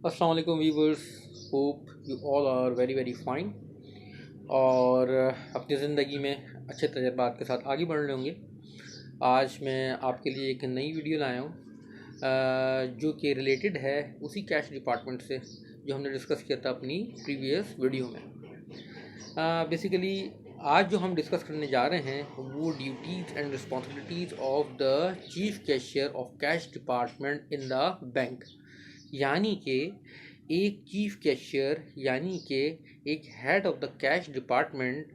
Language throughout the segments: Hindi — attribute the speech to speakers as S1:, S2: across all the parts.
S1: अस्सलाम वालेकुम viewers, hope you all are very very fine और अपनी ज़िंदगी में अच्छे तजर्बात के साथ आगे बढ़ रहे होंगे। आज मैं आपके लिए एक नई वीडियो लाया हूँ जो कि रिलेटेड है उसी कैश डिपार्टमेंट से जो हमने डिस्कस किया था अपनी प्रीवियस वीडियो में। बेसिकली आज जो हम डिस्कस करने जा रहे हैं वो duties and responsibilities of the chief cashier of cash department in the bank. यानी कि एक चीफ कैशियर यानी कि एक head of the cash department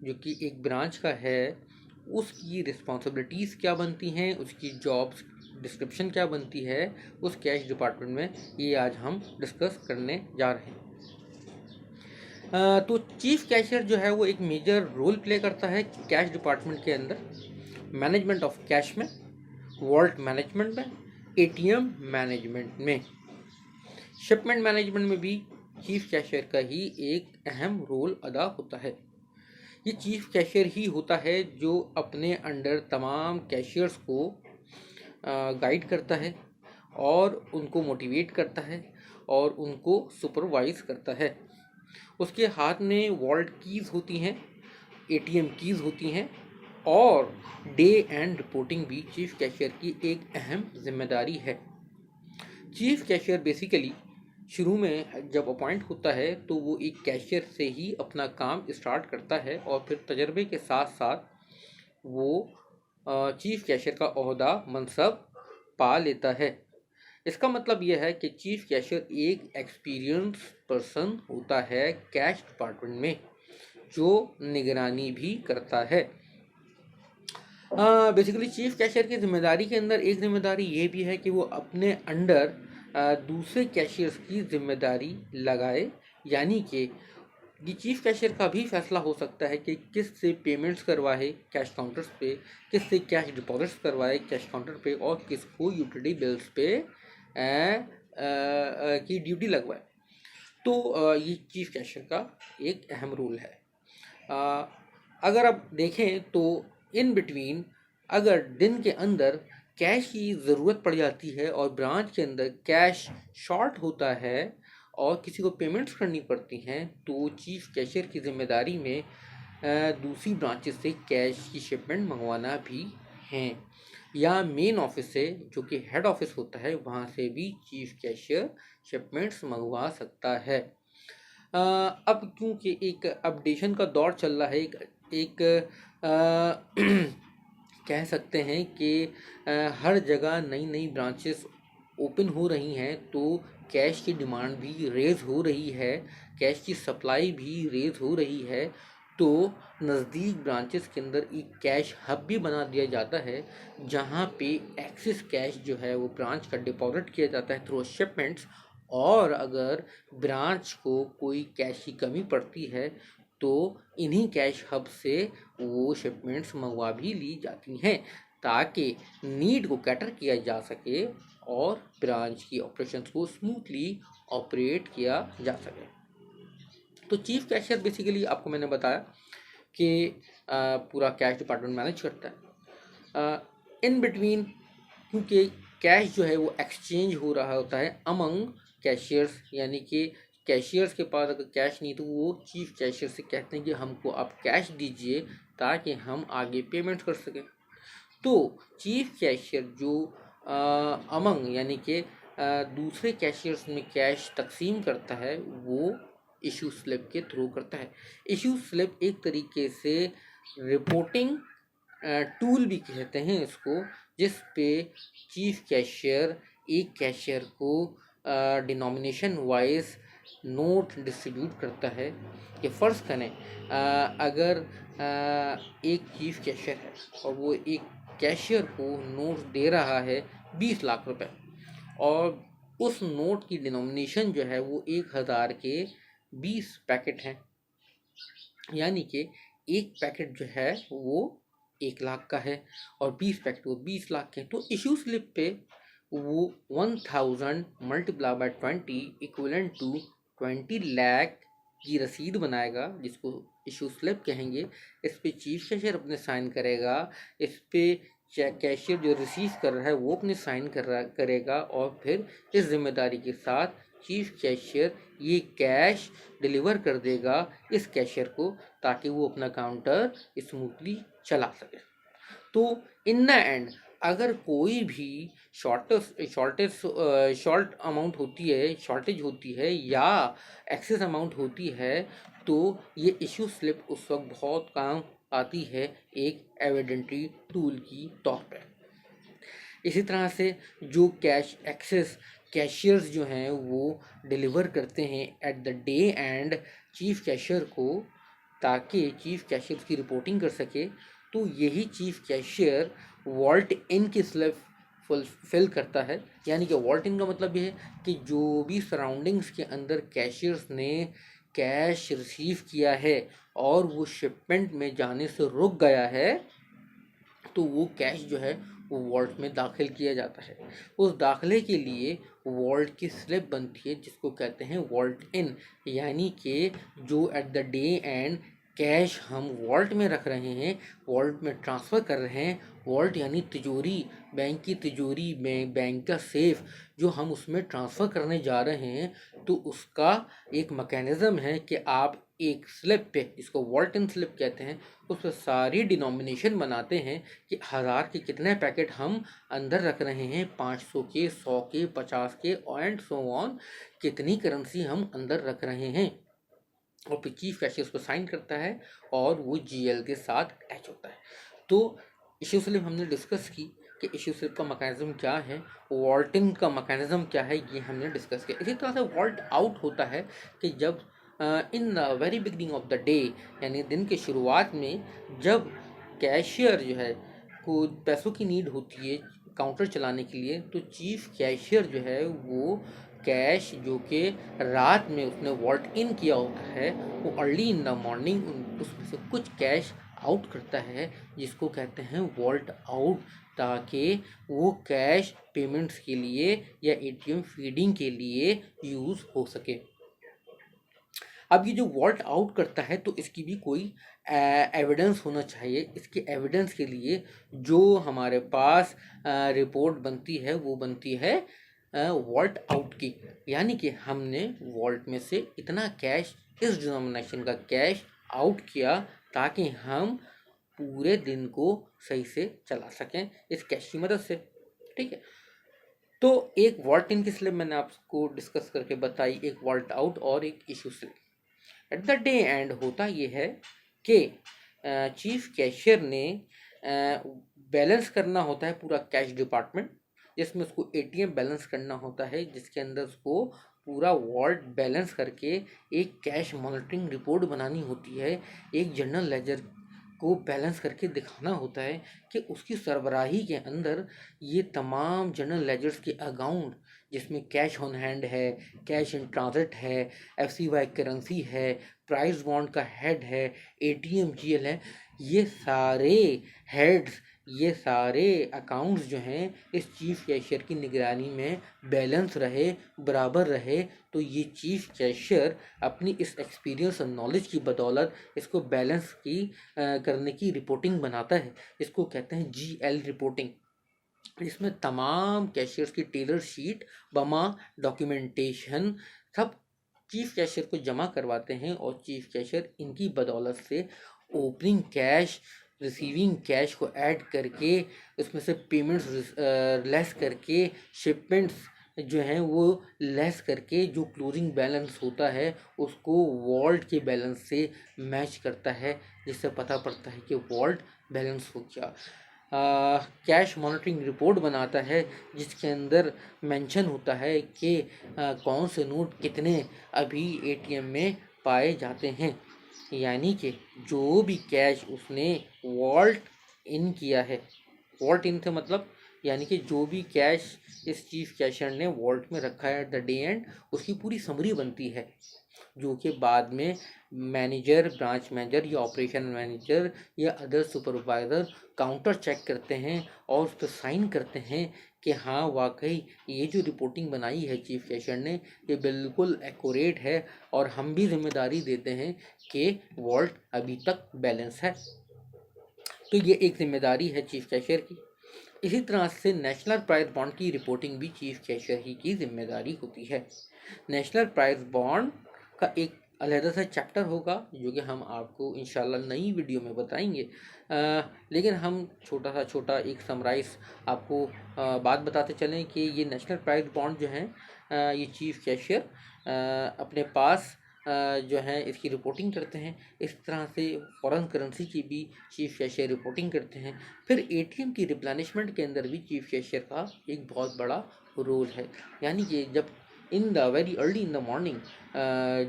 S1: जो कि एक ब्रांच का है, उसकी रिस्पॉन्सिबिलिटीज़ क्या बनती हैं, उसकी जॉब्स डिस्क्रिप्शन क्या बनती है उस कैश डिपार्टमेंट में, ये आज हम डिस्कस करने जा रहे हैं। तो चीफ कैशियर जो है वो एक मेजर रोल प्ले करता है कैश डिपार्टमेंट के अंदर, मैनेजमेंट ऑफ कैश में, वॉल्ट मैनेजमेंट में, एटीएम मैनेजमेंट में, शिपमेंट मैनेजमेंट में भी चीफ कैशियर का ही एक अहम रोल अदा होता है। ये चीफ कैशियर ही होता है जो अपने अंडर तमाम कैशियर्स को गाइड करता है और उनको मोटिवेट करता है और उनको सुपरवाइज करता है। उसके हाथ में वॉल्ट कीज़ होती हैं, एटीएम कीज़ होती हैं और डे एंड रिपोर्टिंग भी चीफ कैशियर की एक अहम जिम्मेदारी है। चीफ कैशियर बेसिकली शुरू में जब अपॉइंट होता है तो वो एक कैशियर से ही अपना काम स्टार्ट करता है और फिर तजर्बे के साथ साथ वो चीफ कैशियर का ओहदा मनसब पा लेता है। इसका मतलब यह है कि चीफ कैशियर एक एक्सपीरियंस पर्सन होता है कैश डिपार्टमेंट में जो निगरानी भी करता है। बेसिकली चीफ कैशियर की जिम्मेदारी के अंदर एक जिम्मेदारी ये भी है कि वो अपने अंडर दूसरे कैशियर्स की जिम्मेदारी लगाए, यानी कि ये चीफ कैशियर का भी फैसला हो सकता है कि किस से पेमेंट्स करवाए कैश काउंटर्स पे, किस से कैश डिपॉजिट्स करवाए कैश काउंटर पे और किसको यूटिलिटी बिल्स पे की ड्यूटी लगवाए। तो ये चीफ कैशियर का एक अहम रोल है। अगर आप देखें तो इन बिटवीन अगर दिन के अंदर कैश की ज़रूरत पड़ जाती है और ब्रांच के अंदर कैश शॉर्ट होता है और किसी को पेमेंट्स करनी पड़ती हैं तो चीफ कैशियर की जिम्मेदारी में दूसरी ब्रांचेस से कैश की शिपमेंट मंगवाना भी हैं, या मेन ऑफिस से जो कि हेड ऑफिस होता है वहाँ से भी चीफ कैशियर शिपमेंट्स मंगवा सकता है। अब क्योंकि एक अपडेशन का दौर चल रहा है, एक कह सकते हैं कि हर जगह नई नई ब्रांचेस ओपन हो रही हैं तो कैश की डिमांड भी रेज़ हो रही है, कैश की सप्लाई भी रेज़ हो रही है। तो नज़दीक ब्रांचेस के अंदर एक कैश हब भी बना दिया जाता है जहाँ पे एक्सेस कैश जो है वो ब्रांच का डिपॉजिट किया जाता है थ्रू शिपमेंट्स, और अगर ब्रांच को कोई कैश की कमी पड़ती है तो इन्हीं कैश हब से वो शिपमेंट्स मंगवा भी ली जाती हैं ताकि नीड को कैटर किया जा सके और ब्रांच की ऑपरेशंस को स्मूथली ऑपरेट किया जा सके। तो चीफ कैशियर बेसिकली आपको मैंने बताया कि पूरा कैश डिपार्टमेंट मैनेज करता है। इन बिटवीन क्योंकि कैश जो है वो एक्सचेंज हो रहा होता है अमंग कैशियर्स, यानी कि कैशियर्स के पास अगर कैश नहीं तो वो चीफ कैशियर से कहते हैं कि हमको आप कैश दीजिए ताकि हम आगे पेमेंट कर सकें। तो चीफ कैशियर जो अमंग यानी कि दूसरे कैशियर्स में कैश तकसीम करता है वो इशू स्लिप के थ्रू करता है। इशू स्लिप एक तरीके से रिपोर्टिंग टूल भी कहते हैं इसको, जिस पे चीफ कैशियर एक कैशियर को डिनोमिनेशन वाइज नोट डिस्ट्रीब्यूट करता है। कि फ़र्ज़ करें अगर एक चीफ कैशियर है और वो एक कैशियर को नोट दे रहा है 20 लाख रुपए और उस नोट की डिनोमिनेशन जो है वो 1000 के 20 पैकेट हैं, यानी कि एक पैकेट जो है वो 1 लाख का है और 20 पैकेट वो 20 लाख के हैं। तो इशू स्लिप पे वो 1000 multiply by 20 equivalent to 20 lakh की रसीद बनाएगा जिसको इशू स्लिप कहेंगे। इस पे चीफ कैशियर अपने साइन करेगा, इस पे कैशियर जो रिसीव कर रहा है वो अपने साइन करेगा और फिर इस जिम्मेदारी के साथ चीफ कैशियर ये कैश डिलीवर कर देगा इस कैशियर को, ताकि वो अपना काउंटर स्मूथली चला सके। तो इन द एंड अगर कोई भी शॉर्ट अमाउंट होती है, शॉर्टेज होती है या एक्सेस अमाउंट होती है, तो ये इशू स्लिप उस वक्त बहुत काम आती है एक एविडेंटरी टूल की तौर पे। इसी तरह से जो कैश एक्सेस कैशियर्स जो हैं वो डिलीवर करते हैं at the day and chief cashier को, ताकि चीफ कैशियर की रिपोर्टिंग कर सके। तो यही चीफ कैशियर वॉल्ट इन की स्लिप फुलफिल करता है। यानी कि वॉल्ट इन का मतलब ये है कि जो भी सराउंडिंग्स के अंदर कैशियर्स ने कैश रिसीव किया है और वो शिपमेंट में जाने से रुक गया है, तो वो कैश जो है वो वॉल्ट में दाखिल किया जाता है। उस दाखिले के लिए वॉल्ट की स्लिप बनती है जिसको कहते हैं वॉल्ट इन। यानी कि जो at the day and cash हम वॉल्ट में रख रहे हैं, वॉल्ट में ट्रांसफ़र कर रहे हैं। वॉल्ट यानी तिजोरी, बैंक की तिजोरी में बैंक का सेफ जो हम उसमें ट्रांसफ़र करने जा रहे हैं, तो उसका एक मैकेनिज़्म है कि आप एक स्लिप पे, जिसको वॉल्ट इन स्लिप कहते हैं, उस पर सारी डिनोमिनेशन बनाते हैं कि 1000 के कितने पैकेट हम अंदर रख रहे हैं, 500 के, 100 के, 50 के एंड सो ऑन, कितनी करेंसी हम अंदर रख रहे हैं। और फिर चीफ कैशियर उसको साइन करता है और वो जीएल के साथ अटैच होता है। तो इश्यू स्लिप हमने डिस्कस की कि इश्यू स्लिप का मैकेनिज्म क्या है, वॉल्ट इन का मैकेनिज्म क्या है, ये हमने डिस्कस किया। इसी तरह से वॉल्ट आउट होता है कि जब in the very beginning of the day, यानी दिन के शुरुआत में, जब कैशियर जो है को पैसों की नीड होती है काउंटर चलाने के लिए, तो चीफ कैशियर जो है वो कैश जो कि रात में उसने वॉल्ट इन किया होता है, वो अर्ली इन द मॉर्निंग उसमें से कुछ कैश आउट करता है, जिसको कहते हैं वॉल्ट आउट, ताकि वो कैश पेमेंट्स के लिए या एटीएम फीडिंग के लिए यूज़ हो सके। अब ये जो वॉल्ट आउट करता है, तो इसकी भी कोई एविडेंस होना चाहिए। इसके एविडेंस के लिए जो हमारे पास रिपोर्ट बनती है वो बनती है वॉल्ट आउट की। यानी कि हमने वॉल्ट में से इतना कैश, इस डिनोमिनेशन का कैश आउट किया, ताकि हम पूरे दिन को सही से चला सकें इस कैश की मदद से। ठीक है, तो एक वॉल्ट इन की स्लिप मैंने आपको डिस्कस करके बताई, एक वॉल्ट आउट और एक issue slip. At the day and होता ये है कि चीफ कैशियर ने बैलेंस करना होता है पूरा कैश डिपार्टमेंट, जिसमें उसको एटीएम बैलेंस करना होता है, जिसके अंदर उसको पूरा वॉल्ट बैलेंस करके एक कैश मॉनिटरिंग रिपोर्ट बनानी होती है, एक जनरल लेजर को बैलेंस करके दिखाना होता है कि उसकी सरबराही के अंदर ये तमाम जनरल लेजर्स के अकाउंट, जिसमें कैश ऑन हैंड है, कैश इन ट्रांजिट है, एफसीवाई करेंसी है, प्राइस बॉन्ड का हेड है, एटीएम जीएल है, ये सारे हेड्स, ये सारे अकाउंट्स जो हैं इस चीफ कैशियर की निगरानी में बैलेंस रहे, बराबर रहे। तो ये चीफ कैशियर अपनी इस एक्सपीरियंस और नॉलेज की बदौलत इसको बैलेंस की करने की रिपोर्टिंग बनाता है। इसको कहते हैं जीएल रिपोर्टिंग। इसमें तमाम कैशियर्स की टेलर शीट, बमा डॉक्यूमेंटेशन सब चीफ कैशियर को जमा करवाते हैं, और चीफ कैशियर इनकी बदौलत से ओपनिंग कैश, रिसीविंग कैश को ऐड करके, उसमें से पेमेंट्स लेस करके, शिपमेंट्स जो हैं वो लेस करके, जो क्लोजिंग बैलेंस होता है उसको वॉल्ट के बैलेंस से मैच करता है, जिससे पता पड़ता है कि वॉल्ट बैलेंस हो गया। कैश मॉनिटरिंग रिपोर्ट बनाता है, जिसके अंदर मेंशन होता है कि कौन से नोट कितने अभी एटीएम में पाए जाते हैं। यानी कि जो भी कैश उसने वॉल्ट इन किया है, वॉल्ट इन से मतलब यानी कि जो भी कैश इस चीफ कैशियर ने वॉल्ट में रखा है एट द डे एंड, उसकी पूरी समरी बनती है, जो कि बाद में मैनेजर, ब्रांच मैनेजर या ऑपरेशन मैनेजर या अदर सुपरवाइज़र काउंटर चेक करते हैं और उस पर साइन करते हैं कि हाँ वाकई ये जो रिपोर्टिंग बनाई है चीफ कैशियर ने, ये बिल्कुल एक्यूरेट है, और हम भी जिम्मेदारी देते हैं कि वॉल्ट अभी तक बैलेंस है। तो ये एक जिम्मेदारी है चीफ कैशियर की। इसी तरह से नेशनल प्राइस बॉन्ड की रिपोर्टिंग भी चीफ कैशियर ही की जिम्मेदारी होती है। नेशनल प्राइज बॉन्ड का एक अलहदा सा चैप्टर होगा जो कि हम आपको इंशाल्लाह नई वीडियो में बताएंगे। लेकिन हम छोटा एक समराइज आपको बात बताते चलें कि ये नेशनल प्राइज बॉन्ड जो हैं ये चीफ कैशियर अपने पास जो है इसकी रिपोर्टिंग करते हैं। इस तरह से फॉरेन करेंसी की भी चीफ कैशियर रिपोर्टिंग करते हैं। फिर एटीएम की रिप्लेनिशमेंट के अंदर भी चीफ कैशियर का एक बहुत बड़ा रोल है। यानी कि जब in the very early in the morning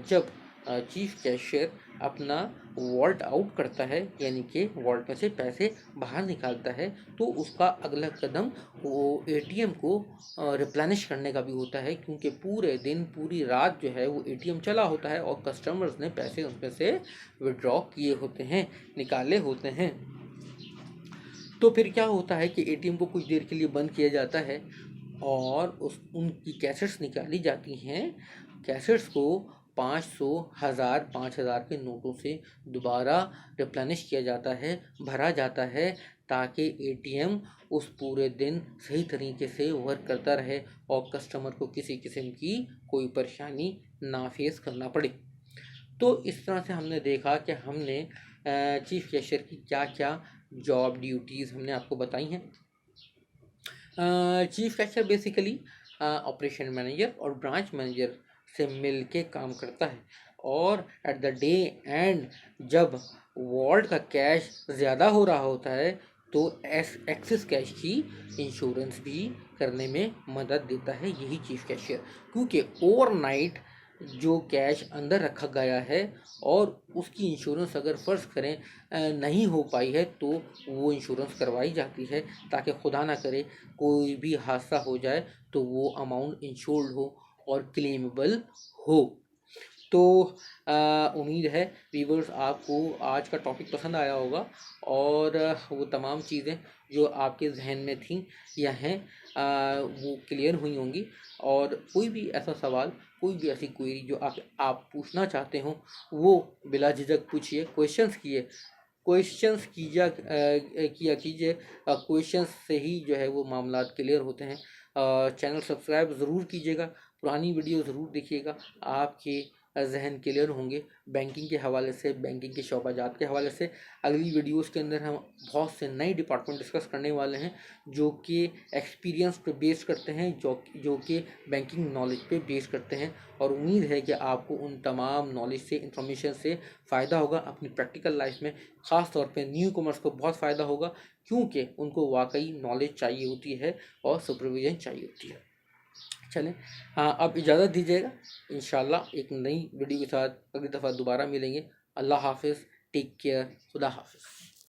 S1: जब चीफ कैशियर अपना वॉल्ट आउट करता है, यानी कि वॉल्ट में से पैसे बाहर निकालता है, तो उसका अगला कदम वो एटीएम को रिप्लेनिश करने का भी होता है, क्योंकि पूरे दिन पूरी रात जो है वो एटीएम चला होता है और कस्टमर्स ने पैसे उसमें से विड्रॉ किए होते हैं, निकाले होते हैं। तो फिर क्या होता है कि एटीएम को कुछ देर के लिए बंद किया जाता है और उनकी कैसेट्स निकाली जाती हैं। कैसेट्स को 500, 1000, 5000 के नोटों से दोबारा रिप्लेनिश किया जाता है, भरा जाता है, ताकि एटीएम उस पूरे दिन सही तरीके से वर्क करता रहे और कस्टमर को किसी किस्म की कोई परेशानी ना फेस करना पड़े। तो इस तरह से हमने देखा कि हमने चीफ कैशियर की क्या क्या जॉब ड्यूटीज़ हमने आपको बताई हैं। Chief cashier basically operation manager और ब्रांच मैनेजर से मिल के काम करता है, और एट द डे एंड जब वॉल्ट का कैश ज़्यादा हो रहा होता है तो एक्सेस कैश की इंश्योरेंस भी करने में मदद देता है यही चीफ कैशियर, क्योंकि ओवरनाइट जो कैश अंदर रखा गया है और उसकी इंश्योरेंस अगर फ़र्ज़ करें नहीं हो पाई है तो वो इंश्योरेंस करवाई जाती है, ताकि खुदा ना करे कोई भी हादसा हो जाए तो वो अमाउंट इंश्योर्ड हो और क्लेमेबल हो। तो उम्मीद है व्यूवर्स आपको आज का टॉपिक पसंद आया होगा और वो तमाम चीज़ें जो आपके जहन में थीं या हैं वो क्लियर हुई होंगी। और कोई भी ऐसा सवाल, कोई भी ऐसी क्वेरी जो आप पूछना चाहते हो वो बिला झिझक पूछिए, क्वेश्चंस किया कीजिए। क्वेश्चंस से ही जो है वो मामलात क्लियर होते हैं। चैनल सब्सक्राइब ज़रूर कीजिएगा, पुरानी वीडियो ज़रूर देखिएगा, आपके जहन क्लियर होंगे बैंकिंग के हवाले से, बैंकिंग के शोबाजात के हवाले से। अगली वीडियोस के अंदर हम बहुत से नए डिपार्टमेंट डिस्कस करने वाले हैं जो कि एक्सपीरियंस पे बेस करते हैं, जो कि बैंकिंग नॉलेज पे बेस करते हैं। और उम्मीद है कि आपको उन तमाम नॉलेज से, इंफॉर्मेशन से फ़ायदा होगा अपनी प्रैक्टिकल लाइफ में। ख़ास तौर पे न्यू कॉमर्स को बहुत फ़ायदा होगा, क्योंकि उनको वाकई नॉलेज चाहिए होती है और सुपरविज़न चाहिए होती है। चलें, हाँ, अब इजाज़त दीजिएगा। इंशाल्लाह एक नई वीडियो के साथ अगली दफ़ा दोबारा मिलेंगे। अल्लाह हाफिज़, टेक केयर, खुदा हाफिज़।